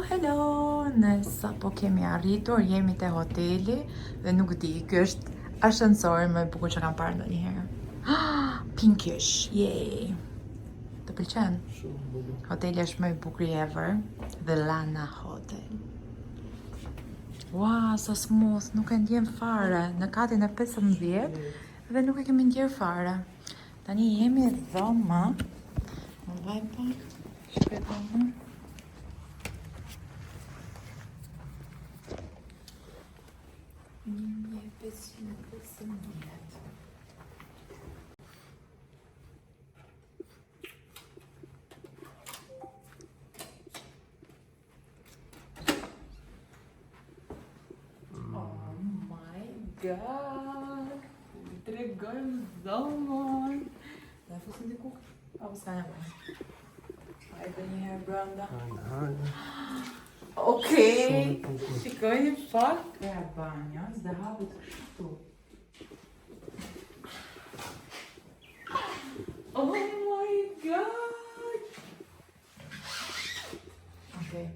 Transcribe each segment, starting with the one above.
Hello, nësa po kemi arritur, jemi te hoteli dhe nuk di, ky është ascensori më i bukur që kam parë ndonjëherë. Pinkish, yay! Të pëlqen? Shumë bukur. Hoteli është më i bukur ever, The Lana Hotel. Wow, sa smooth, nuk e ndjem fare, në katin e 15 dhe nuk e kemi ndjer fare. Tani jemi dhoma, më vaj pak, shpejtoni. Oh my god! I tregojmë dhomën! Dhe fusin diku? Apo s'ka nevojë? Hajde një herë brenda. Okej, shikojni pak e banjës dhe hapet kështu. Oh my god! Okej,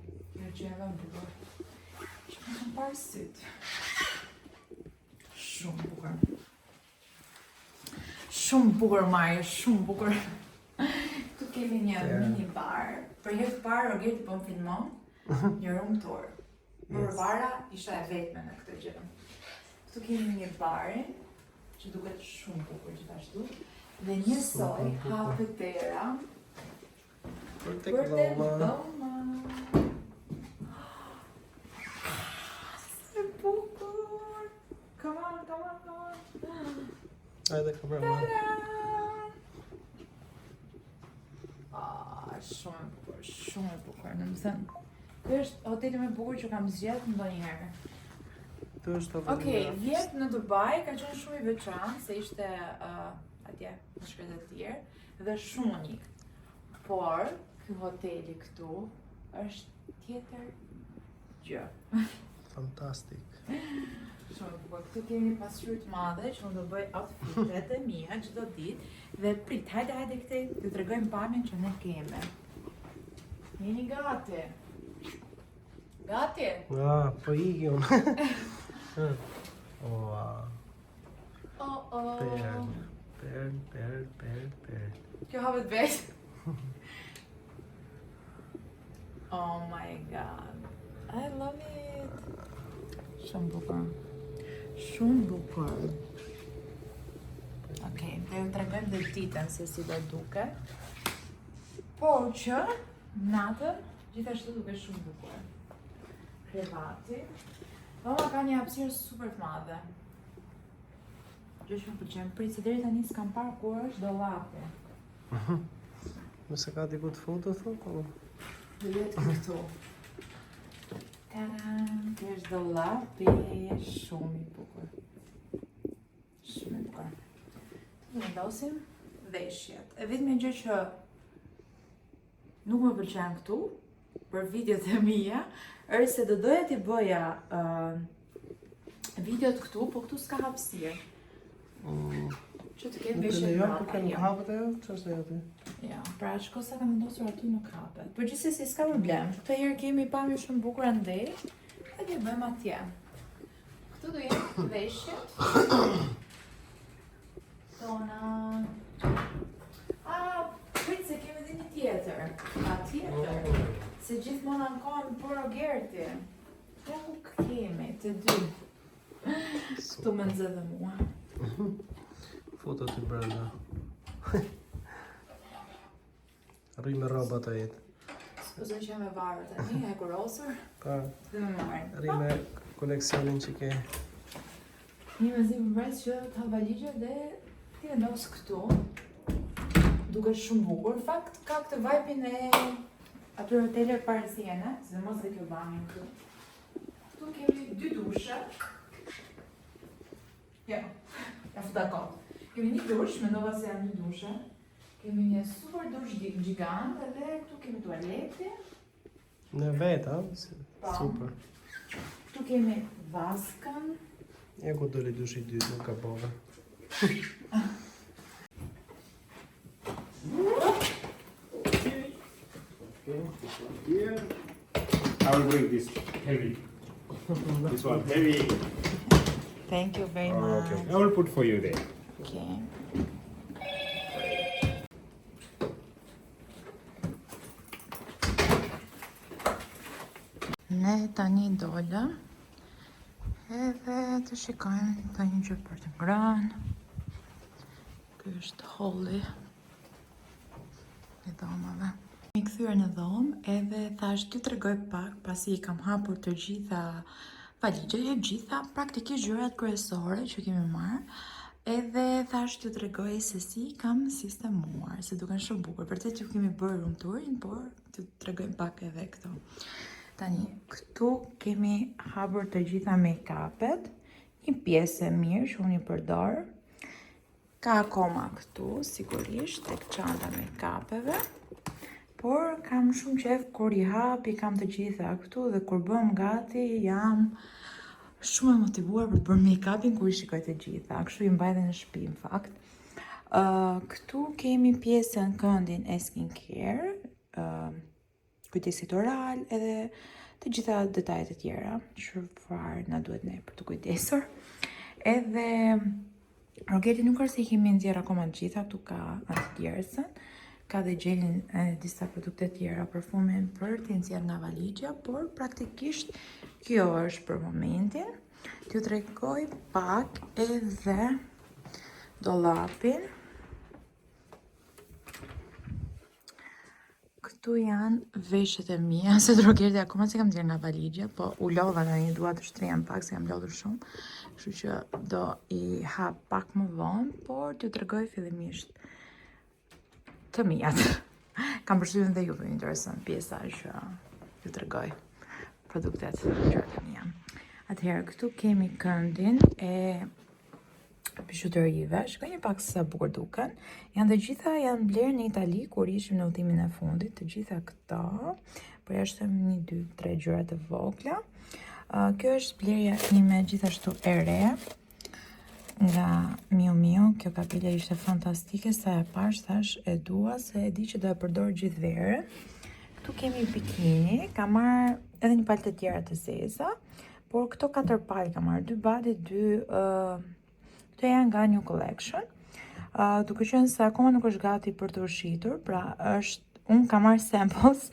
jo që e dhe më bukur. Që më kam parë sytë. Shumë bukur. Shumë bukur, Mario, shumë bukur. Tu kemi një mini bar. Për herë të parë, Roger po më filmon. Një room tour. Përpara isha e vetme në këtë gjë. Këtu kemi një barin që duket shumë bukur gjithashtu dhe njësoj hapet dera Për tek dhoma. Se bukur! Come on! Hajde kamera. Shumë e bukur, në më thënë. Ky është hoteli më i bukur që kam zgjedhur ndonjëherë. Kjo është Okej, vjet në Dubai ka qenë shumë i veçantë se ishte atje në shkretë të tjerë dhe shumë unik. Por ky hoteli këtu është tjetër gjë. Fantastik. Shumë e bukur. Këtu kemi pasqyrë të madhe që unë do bëj outfitet e mia çdo ditë dhe prit, hajde këtej t'ju tregojmë pamjen që ne kemi. Jeni gati? Gati? Po iki unë. Perl. Kjo hapet vetë. Oh my god. I love it. Shumë bukur. Shumë bukur. Okej, dhe ju tregojmë dhe ditën se si do duke. Por që natën gjithashtu duke shumë bukur. Krevati. Dhoma ka një hapësirë super të madhe. Gjë që më pëlqen, prit se deri tani s'kam parë kur është dollapi. Nëse ka diku të foto, thonë? Dhe jetë këtu. Taran, kjo është dollapi, shumë i bukur. Shumë i bukur. Të vendosim veshjet. E vetmja gjë që nuk më pëlqen këtu, për videot e mia, është se do doja t'i bëja videot këtu, po këtu s'ka hapësirë. Që të kemë veshjet mbrapa. Nuk hapet ajo? Ç'është ajo aty? Ja, pra shko sa kam vendosur aty nuk hapet. Por gjithsesi s'ka problem. Këtë herë kemi pamje shumë bukur andej, edhe bëjmë atje. Këtu do jenë veshjet. Tona. Prit se kemi dhe një tjetër. Tjetër. Se gjithmonë ankohen për Rogerti. Ja ku kemi, të dy. Këtu me nxedhe mua. Foto të brenda. Rri me roba të jetë. S'pëzën që jam e varë tani, e kurosur. Pa, Dhe me marrin. rri me koleksionin që ke. Një me zi mëmbres që të ha valigje dhe ti vendos këtu. Duket shumë bukur. Në fakt, ka këtë vajpin e atyre hotelet parisiene, sidomos dhe kjo banjë këtu. Këtu kemi 2 dushe. Ja futa kot. Kemi një dush, mendova se janë 2 dushe. Kemi një super dush gjigant edhe këtu kemi tualeti. Në vetë, Pa. super. Këtu kemi vaskën Ja ku doli dushi dytë, nuk ka bove. Okay, this one here. I will bring this heavy. This one heavy. Thank you very Okay. I will put for you there. Okay. Ne tani dollëm edhe të shikojmë të një gjë për të ngrënë. Ky është holli i dhomave. Mi kthyer në dhomë edhe thash t'ju tregoj pak pasi I kam hapur të gjitha valigjet, e gjitha praktikisht gjërat kryesore që kemi marrë. Edhe thash t'ju tregoj se si kam sistemuar, se duken shumë bukur. Vërtet ju kemi bërë room tourin, por t'ju tregoj pak edhe këto. Tani, këtu kemi hapur të gjitha make-upet, një pjesë e mirë që unë I përdor. Ka akoma këtu, sigurisht, tek çanta make-upeve. Por kam shumë qef kur I hapi, kam të gjitha këtu dhe kur bëm gati jam shumë e motivuar për të bërë make-upin kur I shikoj të gjitha. Kështu I mbaj dhe në shtëpi në fakt. Këtu kemi pjesën këndin e skincare, kujdesit oral edhe të gjitha detajet e tjera që farë na duhet ne për të kujdesur. Edhe rogeti nuk është se I kemi nxjerr akoma të gjitha, këtu ka anti-djersën, ka dhe gjelin e disa produkte tjera, perfumin për t'i nxjerr nga valigja, por praktikisht kjo është për momentin. T'ju tregoj pak edhe dollapin. Këtu janë veshjet e mia, se drogerti akoma se kam nxjerr nga valigja, po u lodha tani, dua të shtrihem pak se kam lodhur shumë. Kështu që do I hap pak më vonë, por t'ju tregoj fillimisht të mijat. Kam përshtypjen dhe juve intereson pjesa që ju tregoj produktet gjërat e mia. Atëherë këtu kemi këndin e bijuterive, shikoni pak sa bukur duken. Janë të gjitha janë blerë në Itali kur ishim në udhimin e fundit, të gjitha këto. Por jashtë 1, 2, 3 gjëra të vogla. Kjo është blerja ime gjithashtu e re nga Miu Miu. Kjo kapele ishte fantastike, sa e pash thash e dua se e di që do e përdor gjithë verën. Këtu kemi bikini, kam marrë edhe një palë të tjera të zeza, por këto 4 palë kam marrë, 2 body, 2 Këto janë nga New Collection. Duke qenë se akoma nuk është gati për të ushitur, pra unë kam marrë samples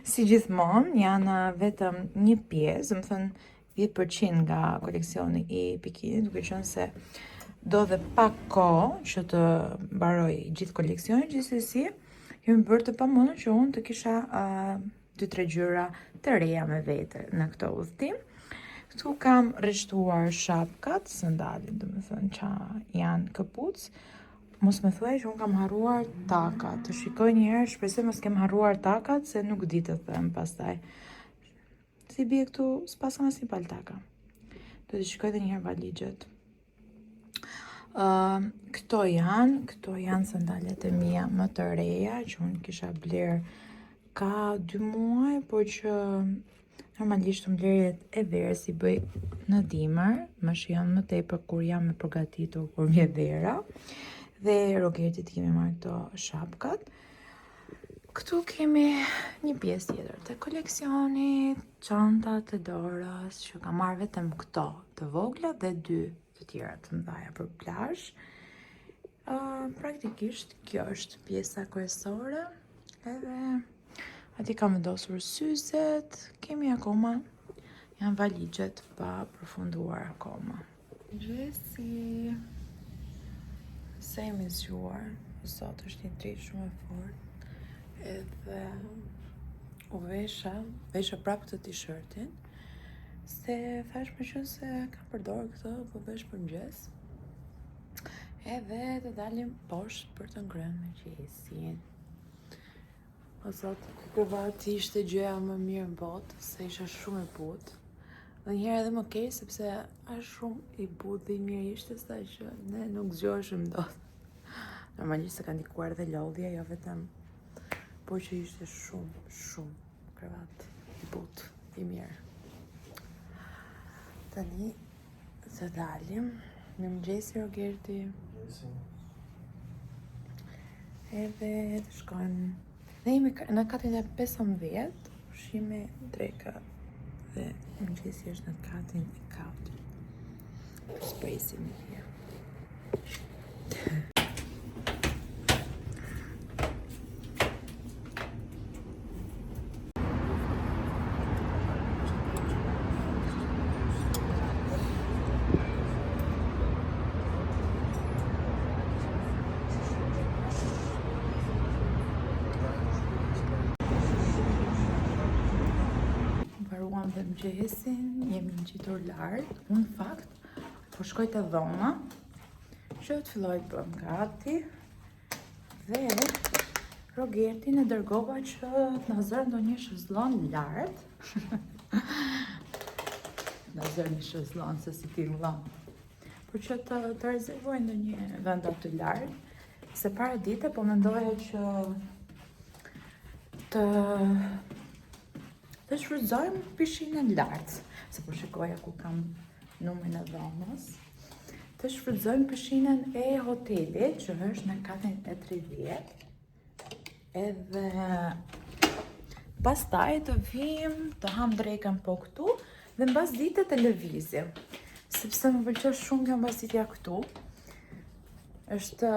si gjithmonë, janë vetëm një pjesë, më thënë 10% nga koleksioni I bikini, duke qenë se do dhe pak kohë që të mbaroj gjithë koleksionin, gjithsesi kemi bërë të pamundur që unë të kisha 2-3 gjëra të reja me vete në këtë udhtim. Këtu kam rreshtuar shapkat, sandalin, do me thënë që janë këpuc. Mos me thuaj që unë kam harruar takat. Të shikoj një herë, shpresoj mos kem harruar takat, se nuk di të them pastaj. Si bie këtu, s'pas kam asnjë palë taka. Do të shikoj edhe një herë valigjet. Këto janë sandalet e mia më të reja, që unë kisha bler ka 2 muaj, por që normalisht mbledhjet e verës I bëj në dimër, më shijon më tepër kur jam e përgatitur kur vjen vera. Dhe rogetit kemi marrë këto shapkat. Këtu kemi një pjesë tjetër të koleksionit, çantat e dorës, që kam marrë vetëm këto të vogla dhe 2 të tjera të mëdha për plazh. Praktikisht kjo është pjesa kryesore, edhe ati kam vendosur syzet, kemi akoma, janë valigjet pa përfunduar akoma. Gjesi, same as usual, sot është një dritë shumë e fortë, edhe u vesha prapë këtë t-shirtin, se thash më që se kam përdor këtë, po vesh për mëngjes, edhe të dalim poshtë për të ngrënë me gjesin. O sot, kërvati ishte gjëja më mirë në botë, se isha shumë e butë. Dhe njëherë edhe më keq, sepse është shumë I butë dhe I mirë ishte, sa që ne nuk zgjoheshim dot. Normalisht se ka ndikuar dhe lodhja, jo vetëm, por që ishte shumë krevat I butë, I mirë. Tani, të dalim. Mirëmëngjesi Rogerti. Edhe të shkojmë. Ne jemi në katin e 15, ushqimi dreka. Dhe mëngjesi është në katin e 4. Shpresim e tjerë. Mbaruam dhe mëngjesin, jemi ngjitur lart. Unë në fakt po shkoj te dhoma që të filloj të bëm gati dhe Rogertin e dërgova që të na zërë ndonjë shezllon lart. Na zërë një shezllon se si ti vëllai. Por që të rezervoj ndonjë vend aty lart, se para dite po mendoja që të shfrytëzojmë pishinën lart, se po shikoja ku kam numrin e dhomës. Të shfrytëzojmë pishinën e hotelit që është në katin e 30. Edhe pastaj të vim të ham drekën po këtu dhe mbas dite të lëvizim. Sepse më pëlqen shumë kjo mbasitja këtu. Është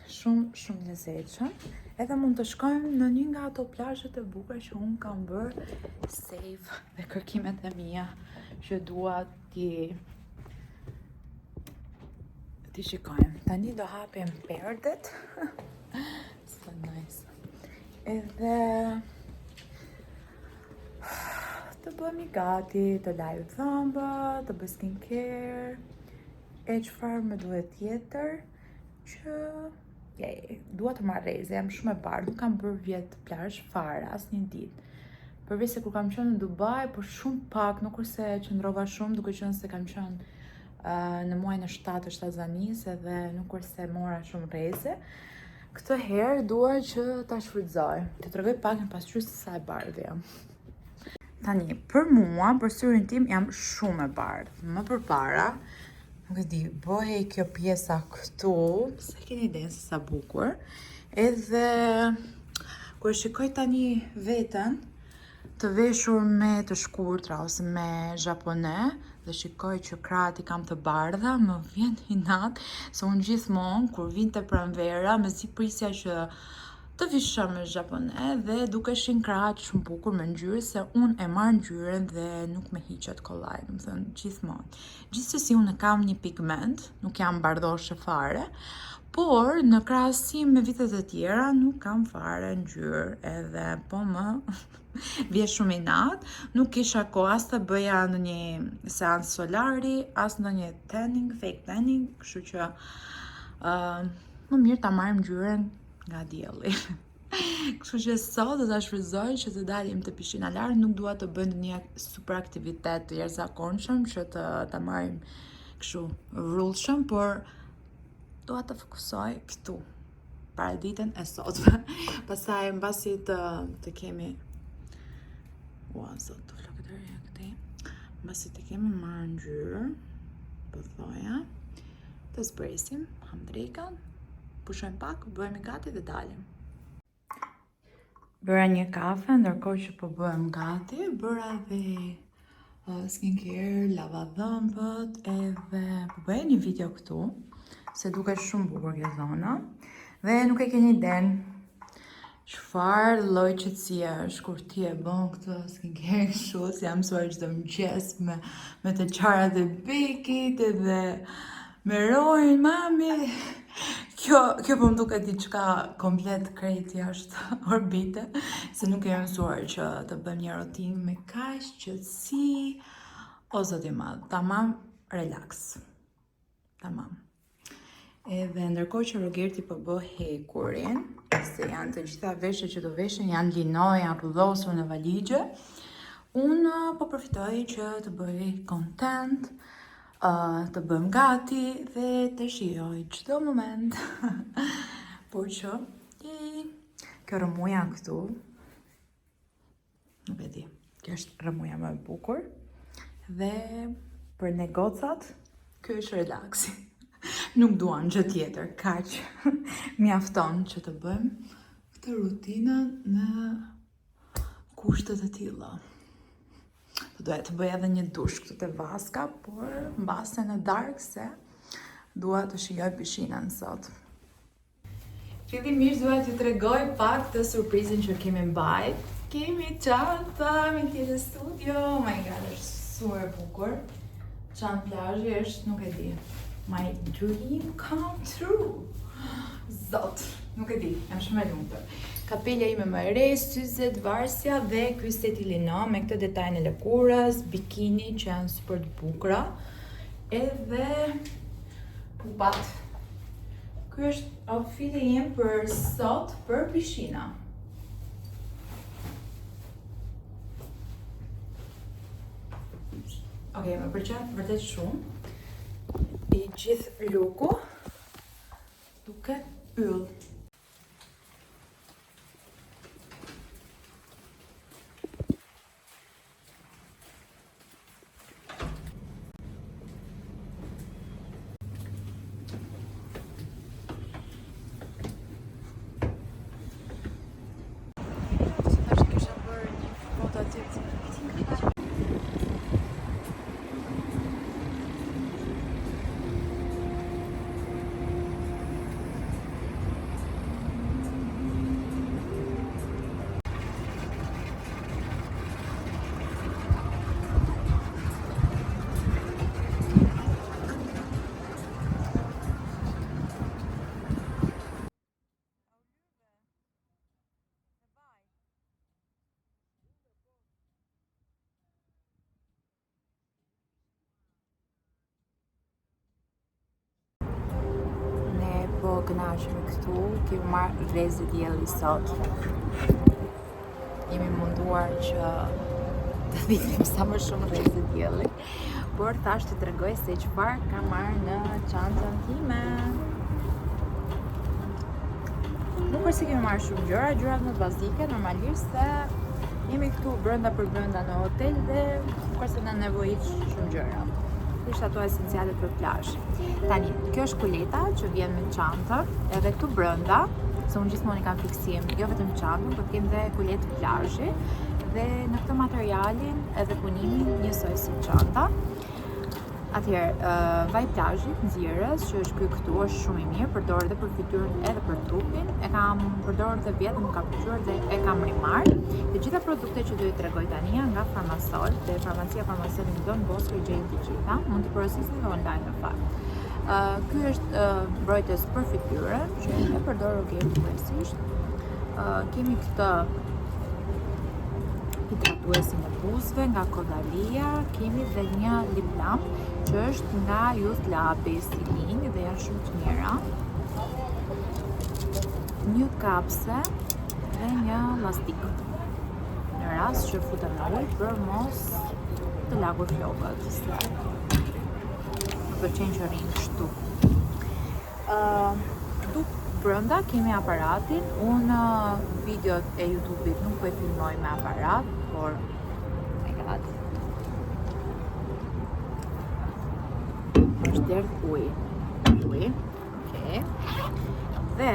shumë lezetshëm. Edhe mund të shkojmë në një nga ato plazhet e bukura që unë kam bërë save dhe kërkimet e mia që dua ti shikojmë. Tani do hapim perdet. So nice. Edhe të bëmi gati, të laj dhëmbë, të bëj skincare. E çfarë më duhet tjetër që dua të marrëze, jam shumë e bardhë, nuk kam bërë vjet plazh fare asnjë ditë. Përveç se kur kam qenë në Dubai, por shumë pak, nuk është se qëndrova shumë, duke qenë se kam qenë në muajin e 7 të Shtazanisë edhe nuk është se mora shumë rreze. Këtë herë dua që ta shfrytëzoj. Të tregoj pak në pasqyrë se sa e bardhë jam. Tani, për mua, për syrin tim jam shumë e bardhë. Më përpara, nuk e di, bëhej kjo pjesa këtu, se keni idenë se sa bukur. Edhe kur shikoj tani veten të veshur me të shkurtra ose me japone dhe shikoj që krahët i kam të bardha, më vjen inat se unë gjithmonë kur vinte pranvera mezi prisja që të visha me japone dhe dukeshin krahët shumë bukur me ngjyrë se unë e marr ngjyrën dhe nuk me hiqet kollaj, do të thënë gjithmonë. Gjithsesi unë kam një pigment, nuk jam bardhoshe fare, por në krahasim me vitet e tjera nuk kam fare ngjyrë edhe po më vje shumë inat, nuk kisha kohë as të bëja ndonjë seancë solari, as ndonjë tanning, fake tanning, kështu që më mirë ta marrim ngjyrën nga dielli. Kështu që sot do ta shfrytëzoj që të dalim te pishina lart, nuk dua të bëj ndonjë super aktivitet të jashtëzakonshëm që ta marrim kështu rrullshëm, por dua të fokusoj këtu para ditën e sotme. Pastaj mbasi të kemi sot të flokëtërja këtej. Mbasi të kemi marrë ngjyrë, po thoja, të zbresim, ham drekën, pushojmë pak, bëhemi gati dhe dalim. Bëra një kafe, ndërkohë që po bëhem gati, bëra dhe skincare, lava dhëmbët, edhe po bëja një video këtu, se duket shumë bukur kjo zona, dhe nuk e keni idenë çfarë lloj qetësie është kur ti e bën këtë skincare kështu, si jam mësuar çdo mëngjes me të qarat e Bekit edhe me rojën, mami. Kjo po më duket diçka komplet krejt jashtë orbite, se nuk e mësuar që të bëm një rutinë me kaq qetësi, o zot i madh, tamam relax. Tamam. Edhe ndërkohë që Rogerti po bë hekurin, se janë të gjitha veshjet që do veshen, janë lino, janë rrudhosur në valigje, unë po përfitoj që të bëj content, të bëm gati dhe të shijoj çdo moment. Por që kjo rëmuja këtu, nuk e di, kjo është rëmuja më e bukur dhe për negocat Ky është relaksi. Nuk duan gjë tjetër, kaq. Mjafton që të bëjmë këtë rutinën në kushtet e tilla. Do doja të bëj edhe një dush këtu te vaska, por mbase në darkë se dua të shijoj pishinën sot. Fillimisht dua t'ju tregoj pak të surprizën që kemi mbajt. Kemi çanta me tjetër studio. Oh my god, është super bukur. Çantë plazhi është, nuk e di. My dream come true. Zot, nuk e di, jam shumë e lumtur. Kapelja ime më e re, syzet, varsja dhe ky seti lino me këtë detajin e lëkurës, bikini që janë super të bukura. Edhe pupat. Ky është outfiti im për sot për pishina. Okej, më pëlqen vërtet shumë. I gjithë looku duket yll. Po kënaqemi këtu, kemi marrë rrezë dielli sot. Jemi munduar që të vinim sa më shumë rrezë dielli, por thash të tregoj se çfarë kam marrë në çantën time. Nuk është se kemi marrë shumë gjërat më bazike, normalisht se jemi këtu brenda për brenda në hotel dhe nuk është se na nevojit shumë gjëra. Ishte ato esenciale për plazh. Tani, kjo është kuleta që vjen me çantën, edhe këtu brenda, se unë gjithmonë kam fiksim, jo vetëm çantën, por kem dhe kuletë plazhi dhe në këtë materialin edhe punimin njësoj si çanta. Atëherë, vaj plazhit nxjerrës që është ky këtu është shumë i mirë, përdor edhe për fytyrën edhe për trupin. E kam përdorur të vjetë, më ka pëlqyer dhe e kam rimarr. Të gjitha produktet që do i tregoj tani janë nga Farmasol, dhe farmacia Farmasol më don Bosco i gjejnë të gjitha, mund t'i porosisni dhe online në fakt. Ky është mbrojtës për fytyrën, që e përdor kryesisht. Kemi këtë hidratuesin e buzëve nga Kodalia, kemi dhe një lip balm që është nga Youth Labi Stilin dhe janë shumë të mira. Një kapse dhe një lastik. Në rast që futem në ujë për mos të lagur flokët. Më pëlqen që rrinë kështu. Këtu brenda kemi aparatin. Unë videot e YouTube-it nuk po e filmoj me aparat, por oh my god. Është derdh ujë. Okej. Dhe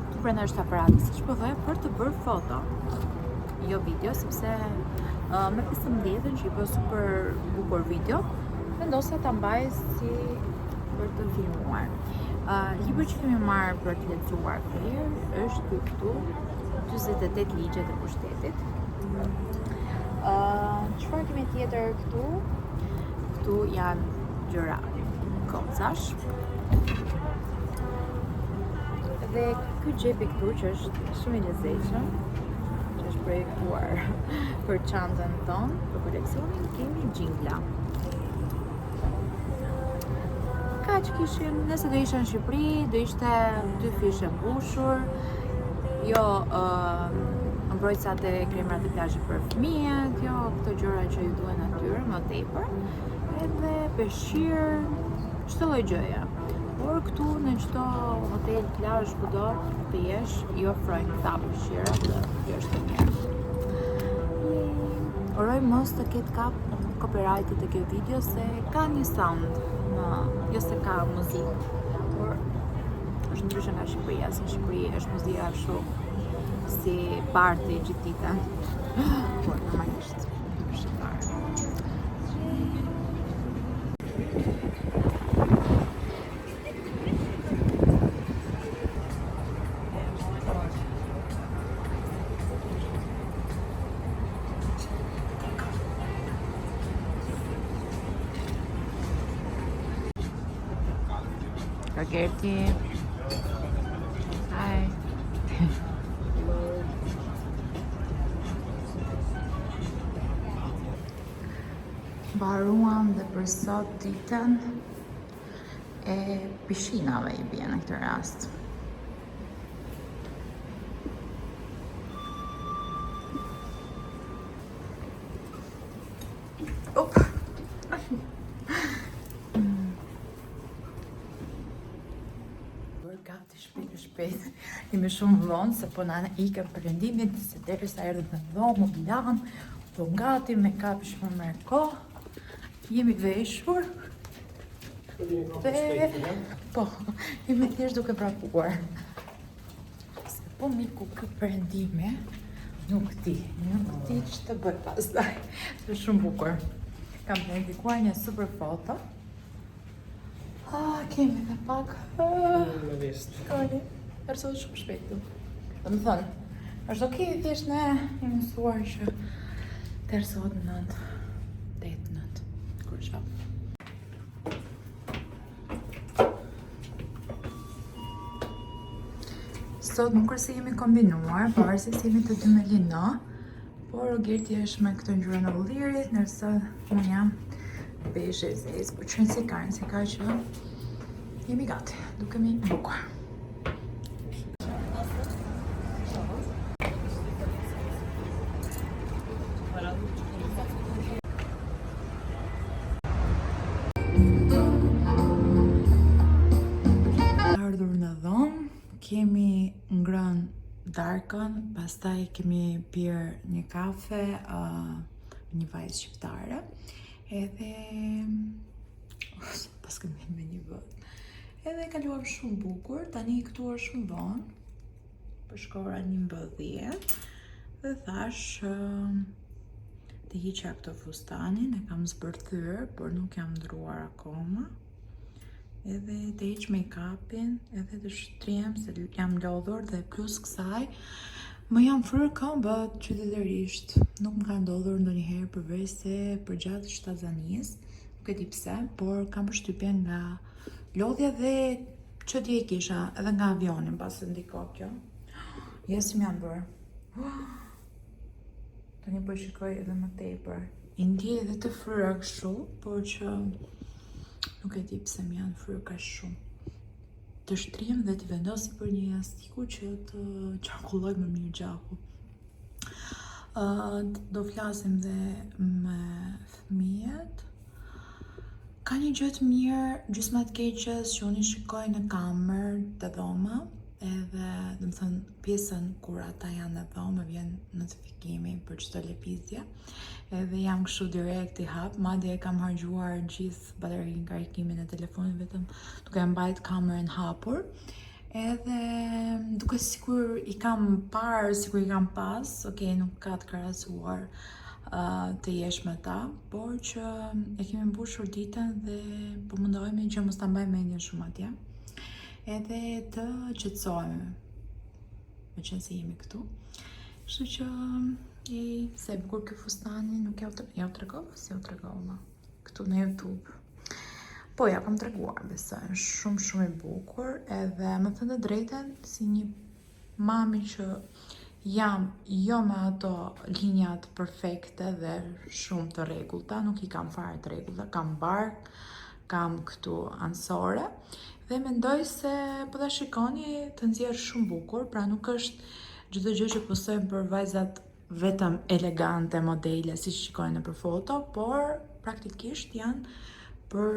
tu brenda është aparati, siç po thoya, për të bërë foto. Jo video, sepse me 15-ën që i bë super bukur video, vendosa ta mbaj si për të filmuar. Libri që kemi marrë për të lexuar këtu është këtu 48 ligjet e pushtetit. Çfarë kemi tjetër këtu? Këtu janë gjëra kocash. Dhe ky xhepi këtu që është shumë i lezetshëm, që është projektuar për çantën tonë, për koleksionin, kemi xhingla. Që kishim, nëse do ishe në Shqipëri, do ishte 2 fishe mbushur, jo mbrojtësat e kremrat e plazhit për fëmijët, jo këto gjëra që ju duhen atyre, më tepër, edhe peshqir, çdo lloj gjëje. Por këtu në çdo hotel, plazh, kudo të jesh, i ofrojnë këta peshqira dhe kjo është e mirë. Uroj mos të ketë kap copyrightit të kjo video se ka një sound, jo se ka muzikë, por është ndryshe nga Shqipëria, se në Shqipëri është muzika shumë si party gjithë ditën, por normalisht është shqiptare. Gerti. Hi. Mbaruam dhe për sot ditën e pishinave i bie në këtë rast. Shpejt, jemi shumë vonë, se po na ikëm perëndimit, se derisa erdhëm në dhomë, u lanë, po gati me kapi shumë me kohë, jemi veshur, dhe, po, jemi thjesht duke prapuar. Se po miku këtë perëndime, nuk di që të bëj pastaj, është shumë bukur. Kam planifikua një super foto. Kemi dhe pak. Shkoni. Përso shumë shpejtu. Dhe më thënë, është okej, thjesht ne jemi mësuar që tërësot në 8-9. Kur qa. Sot nuk kërse jemi kombinuar, parësi se jemi të dy me lino, por Gerti është me këtë ngjyrën e ullirit, nërsa unë jam beshe zezë, por qënë si ka që jemi gati, dukemi bukur. Ardhur në dhomë, kemi ngrënë darkën, pastaj kemi pirë një kafe, një vajzë shqiptare, edhe pas kemi me një vët. Edhe kaluam shumë bukur, tani këtu është shumë vonë, për shkora 11, dhe thash të hiqa këto fustanin, e kam zbërthyer, por nuk jam ndruar akoma. Edhe të hiq make-upin, edhe të shtriem, se jam lodhur dhe plus kësaj, më jam fryrë këmbët qytetërisht. Nuk më ka ndodhur ndonjëherë përveç se përgjatë shtazanisë, nuk e di pse, por kam përshtypjen nga lodhja dhe që dje kisha, edhe nga avionin pas e ndiko kjo. Jesim jam bërë. Tani po shikoj edhe më tepër. I ndje edhe të fryrë kështu, por që nuk e di pse më janë fryrë kaq shumë. Të shtriem dhe të vendosi për një elastiku që të qarkulloj më mirë gjaku. Do flasim dhe me fëmijët. Ka një gjë të mirë, gjysma të keqes që unë i shikoj në kamer të dhoma, edhe dhe më thënë pjesën kur ata janë në dhomë vjen notifikimi për çdo lëvizje, edhe jam kështu direkt i hap, madje e kam harxhuar gjithë baterinë karikimin e telefonit vetëm duke mbajt kamerën hapur, edhe duke sikur i kam parë, sikur i kam pas, okej, nuk ka të krahasuar të jesh me ta, por që e kemi mbushur ditën dhe po mundohemi që mos ta mbajmë mendjen shumë atje. Edhe të qetësohemi, me qenë se jemi këtu. Kështu që se bukur ky fustani, nuk ja u tregova, si u tregova këtu në YouTube. Po ja kam treguar, besoj, shumë i bukur, edhe më thënë të drejten si një mami që jam jo me ato linjat perfekte dhe shumë të rregullta, nuk i kam fare të rregullta, kam bark, kam këtu ansore, dhe mendoj se po ta shikoni të nxjerr shumë bukur, pra nuk është çdo gjë që postojmë për vajzat vetëm elegante, modele, si shikojnë nëpër foto, por praktikisht janë për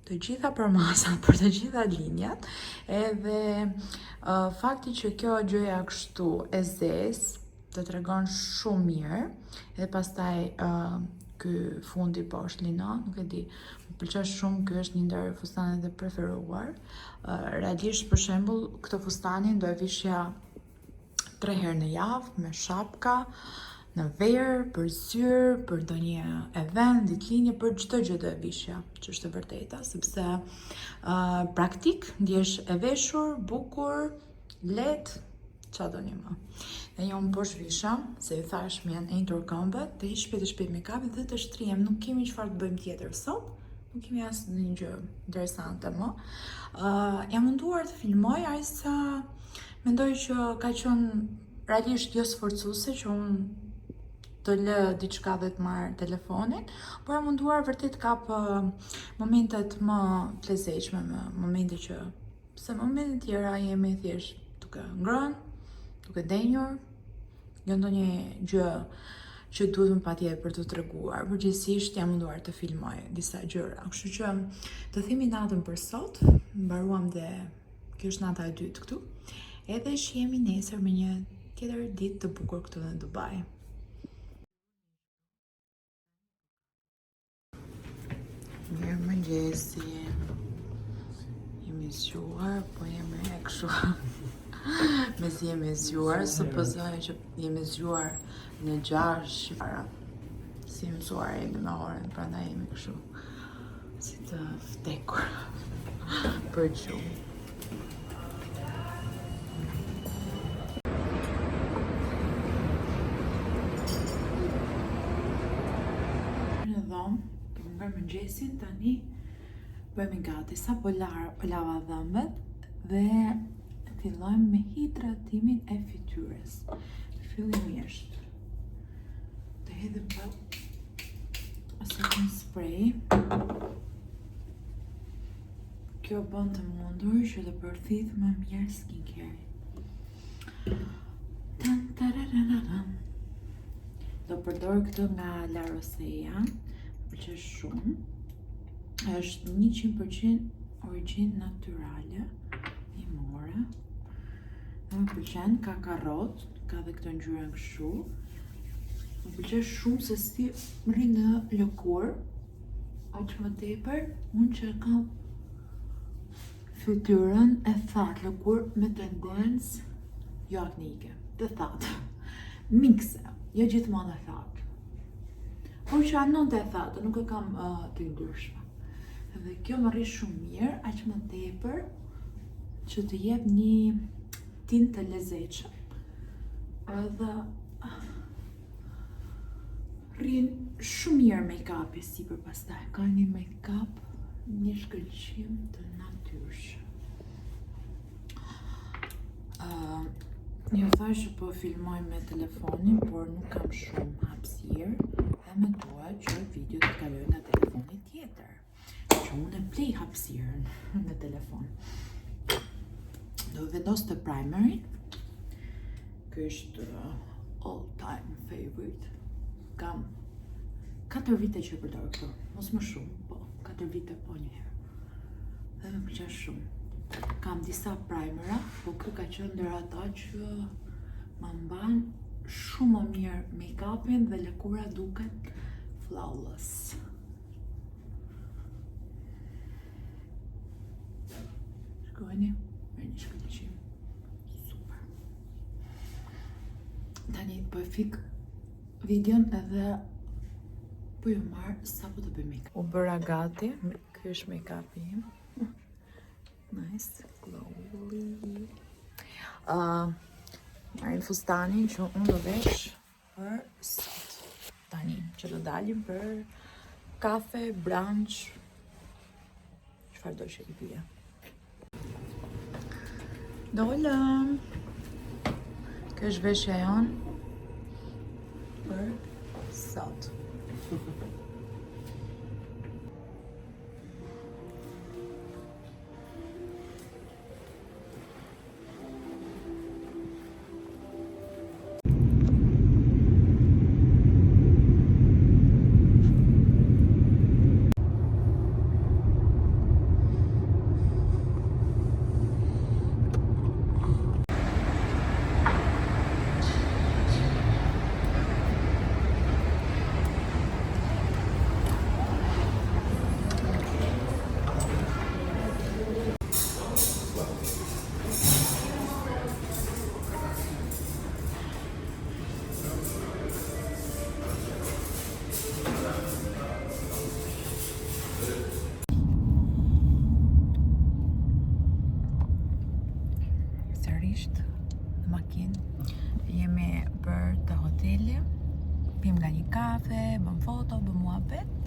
të gjitha përmasat, për të gjitha linjat, edhe fakti që kjo gjëja kështu e zezë të tregon shumë mirë, edhe pastaj ky fundi poshtë lino, nuk e di. Më pëlqen shumë, ky është një ndër fustanet e preferuar. Realisht për shembull, këtë fustanin do e vishja 3 herë në javë me shapka, në verë, për zyrë, për ndonjë event, ditëlindje, për çdo gjë do e vishja, që është e vërteta, sepse praktik, ndjesh e veshur, bukur, lehtë, çfarë doni më. Dhe një unë po shvisha, se ju thash më janë enjtur këmbët, dhe i shpejt make-upit dhe të shtrihem, nuk kemi çfarë të bëjmë tjetër sot, nuk kemi asë një gjë interesante më. Jam munduar të filmoj, ajsa mendoj që ka qenë realisht jo sforcuese që unë të lë diçka dhe të marr telefonin, por jam munduar vërtet kap momentet më të lezetshme, momente që se momente tjera jemi thjesht duke ngrënë, duke denjur, jo ndonjë gjë që duhet më patjetër për të treguar. Përgjithsisht jam munduar të filmoj disa gjëra. Kështu që të themi natën për sot, mbaruam dhe kjo është nata e dytë këtu. Edhe shihemi nesër me një tjetër ditë të bukur këtu në Dubai. Mirë mëngjesi. Jemi zgjuar, po jemi e kështu. Mezi jemi zgjuar, supozoj që jemi zgjuar në 6 para. Si mësuar jemi me orën, prandaj jemi kështu. Si të vdekur për gjumë. Në dhomë, kemi ngarë mëngjesin, tani bëjmë gati. Sa po lava dhëmbët dhe fillojmë me hidratimin e fytyrës. Fillimisht të hedhim po ose një spray. Kjo bën të mundur që të përthith më mirë skincare. Do përdor këtë nga La Roseja, më pëlqen shumë. Është 100% origjinë natyrale, nimore. Dhe më pëlqen, ka karrot, ka dhe këtë ngjyrën kështu. Më pëlqen shumë se si rri në lëkurë. Aq më tepër, unë që kam fytyrën e thatë, lëkurë me tendencë jo aknike, të thatë. Mikse, jo gjithmonë e thatë. Por që anon të e thatë, nuk e kam të ndryshme. Dhe kjo më rri shumë mirë, aq më tepër që të jep një tint të lezetshëm. Edhe rrin shumë mirë make-upi sipër pastaj. Ka një make-up, një shkëlqim të natyrshëm. Ju thash që po filmoj me telefonin, por nuk kam shumë hapësirë dhe mendova që video të kaloj nga telefoni tjetër. Që unë e plej hapësirën në telefon. Do vendos të primerin. Ky është all time favorite. Kam 4 vite që përdor këto. Mos më shumë, po 4 vite po një herë. Dhe më pëlqen shumë. Kam disa primera, po ky ka qenë ndër ato që më mban shumë më mirë make-upin dhe lëkura duket flawless. Shkojeni, me një shkëlqim. Super. Tani po e fik videon edhe po ju marr sa po të bëj make-up. U bëra gati, ky është make-upi im. Nice, glowy. Marrim fustanin që unë do vesh për sot. Tani që do dalim për kafe, brunch, çfarë do që i bie. Dolëm. Kjo është veshja jonë për sot.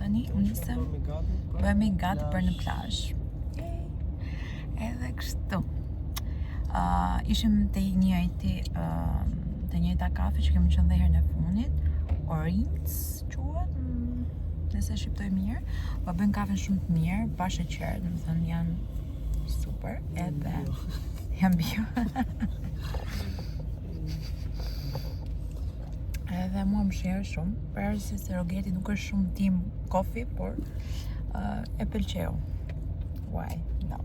tani unë nisem bëhemi gati për në plazh. Edhe kështu. Ishim te njëjta kafe që kemi qenë dhe herën e fundit. Orinc quhet, nëse shqiptoj mirë. Po bën kafen shumë të mirë, pa sheqer, domethënë janë super, edhe janë bio. Edhe mua më shërë shumë, përse se Rogeti nuk është shumë tim kofi, por e pëlqeu. Why? No.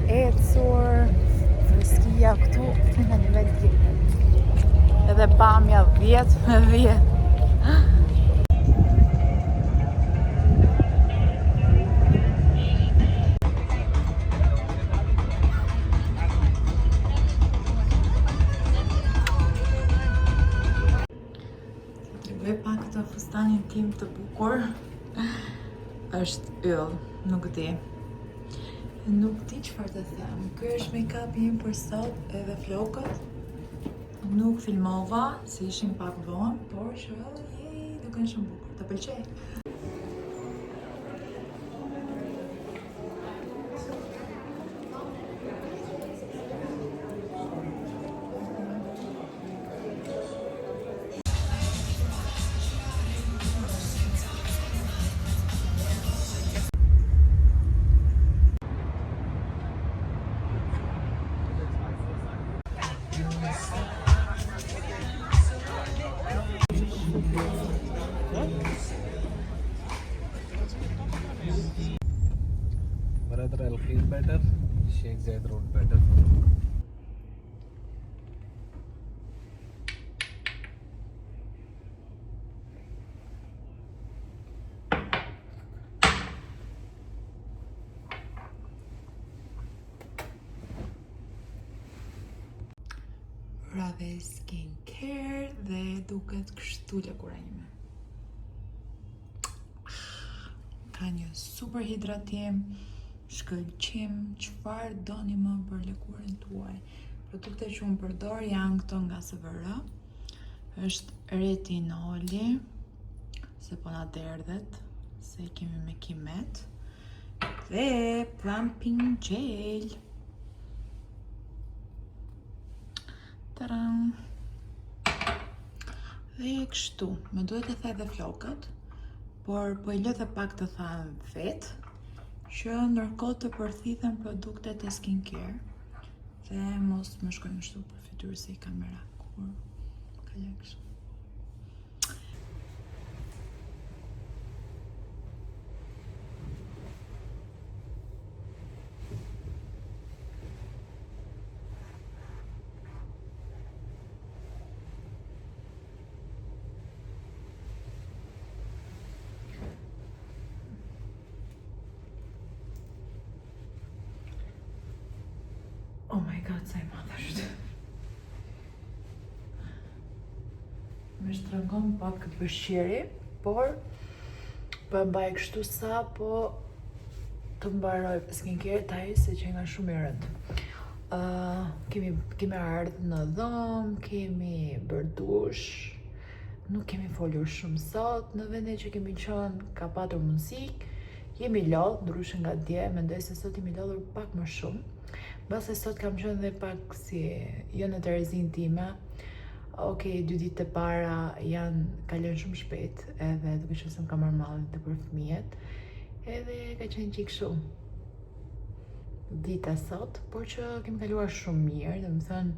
Ecur, freskia këtu në nivel tjetër. Edhe pamja 10/10. Të bëj pak këtë fustanin tim të bukur. Është yll, nuk di. Nuk di çfarë të them. Ky është make-upi im për sot, edhe flokët. Nuk filmova, se ishin pak vonë, por që duken shumë bukur. Të pëlqej. Brother Al-Khir better, Sheikh Zayed Road better. Rave skincare dhe duket kështu lëkura ime. Ka një super hidratim, shkëlqim, çfarë doni më për lëkurën tuaj. Produktet që unë përdor janë këto nga SVR. Është retinoli, se po na derdhet, se kemi me kimet, dhe plumping gel. Taram. Dhe kështu, më duhet të the dhe flokët, por po I lë dhe pak të thanë vetë, që ndërkohë të përthithen produktet e skincare dhe mos më shkojnë kështu për fytyrë se I kamera kur ka lënë kështu. Oh my god, sa i madh është. Më shtrëngon pak bëshqiri, por po e mbaj kështu sa po të mbaroj skincare taj se që nga shumë i rëndë. Kemi ardhë në dhomë, kemi bërë dush, nuk kemi folur shumë sot, në vende që kemi qënë ka patur mundësi, jemi lodhë, ndryshe nga dje, mendoj se sot jemi lodhur pak më shumë. Base sot kam qënë dhe pak si jo në Terezin time. Okej, 2 ditë të para kalën shumë shpejt, edhe duke që se më ka marrë mallit dhe për fëmijet, edhe ka qenë qikë shumë dita sot, por që kemi kaluar shumë mirë, dhe më thënë,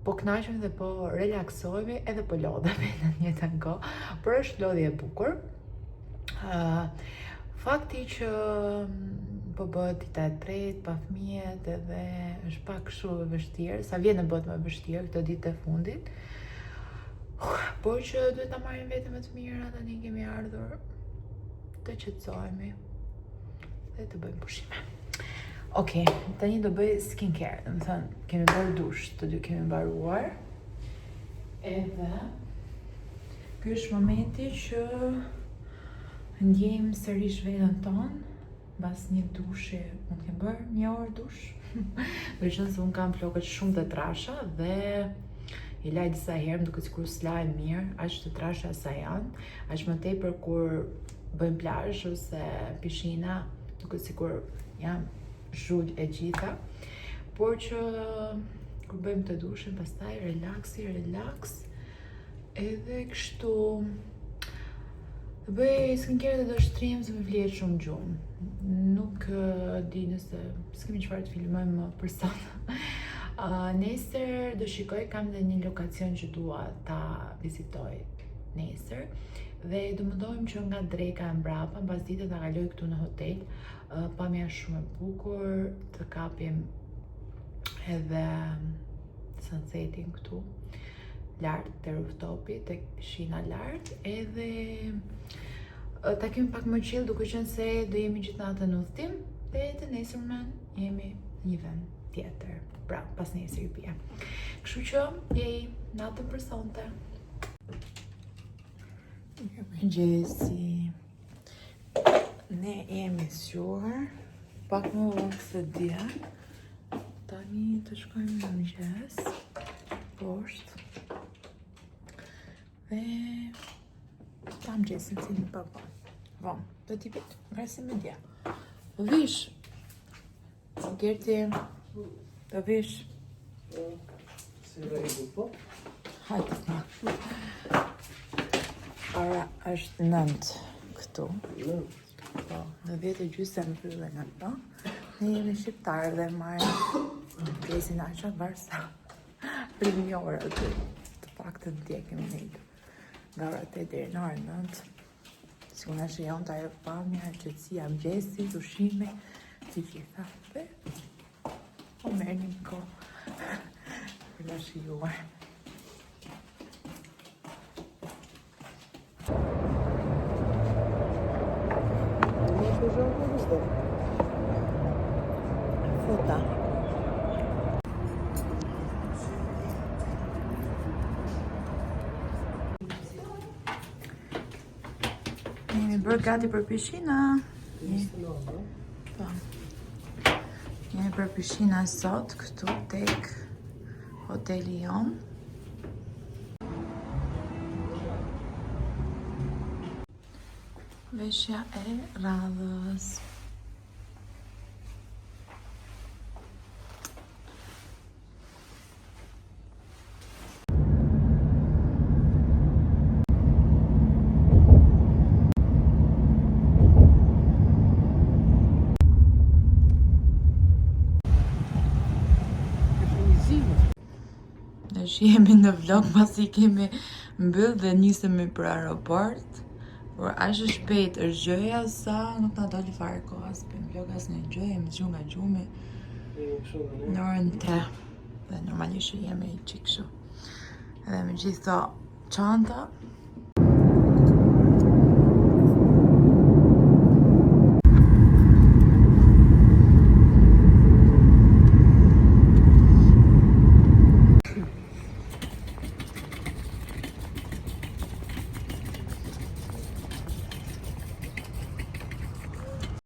po knaqemi dhe po relaksojemi edhe po lodhemi në një të nko, por është lodhje e bukur. Fakti që po bëhet dita e tretë, pa fëmijet, edhe është pak shumë e vështirë, sa vjen e bëhet më vështirë këto ditë e fundit, por që duhet ta marrim veten më të mira, tani kemi ardhur të qetësohemi dhe të bëjmë pushime. Okej, tani do bëj skincare, do të thënë, kemi bërë dush, të dy kemi mbaruar, edhe ky është momenti që ndjejmë sërish veten tonë, mbas një dushi, mund të kem bërë 1 orë dush. Për qënë se unë kam flokët shumë të trasha dhe i laj disa herë, më duket sikur s'laj mirë, aq të trasha sa janë, aq më tepër kur bëjmë plazh ose pishina, duket sikur janë zhull e gjitha, por që kur bëjmë të dushin, pastaj relaks, edhe kështu bëj skincare dhe do shtrim se më vlihet shumë gjumë. Nuk di nëse s'kemi çfarë të filmojmë për sot. Nesër do shikoj, kam dhe një lokacion që dua ta vizitoj nesër dhe do mundohem që nga dreka e mbrapa, mbas ditës ta kaloj këtu në hotel. Pamja shumë e bukur, të kapim edhe sunsetin këtu lart te rooftopi, tek pishina lart, edhe ta kemi pak më qiell, duke qenë se do jemi gjithë natën në udhtim dhe të nesërmen jemi në një vend tjetër. Pra, pas nesër i bie. Kështu që jej natën për sonte. Mirëmëngjesi. Ne jemi zgjuar pak më vonë se dje. Tani të shkojmë në mëngjes poshtë. Dhe ta mëngjesin si një pak vonë. Do t'i pit, nga si me dje. Do vish. Gerti, do vish. Si rejgu po? Hajtë ma. Ora është 9 këtu. Po, në 10:30 më fillojnë ato. Ne jemi shqiptarë dhe marrim pjesën aq varsa. Primjore aty. Të paktën dje kemi nejtë nga ora 8 deri në orën 9. Sikur na shijon të ajo pamja, qetësia, mëngjesi, ushqimi, të gjitha. Dhe po merrnim kohë për na shijuar. Fota. Jemi bërë gati për pishina. Po. Jemi për pishina sot këtu tek hoteli jon. Veshja e radhës. Jemi në vlog, pasi kemi mbyll dhe nisemi për aeroport. Por aq e shpejt është gjëja sa nuk na doli fare koha as për vlog as në gjë, jemi zgjuar nga gjumi në orën 3 dhe normalisht jemi çik kështu. Edhe me gjithë çanta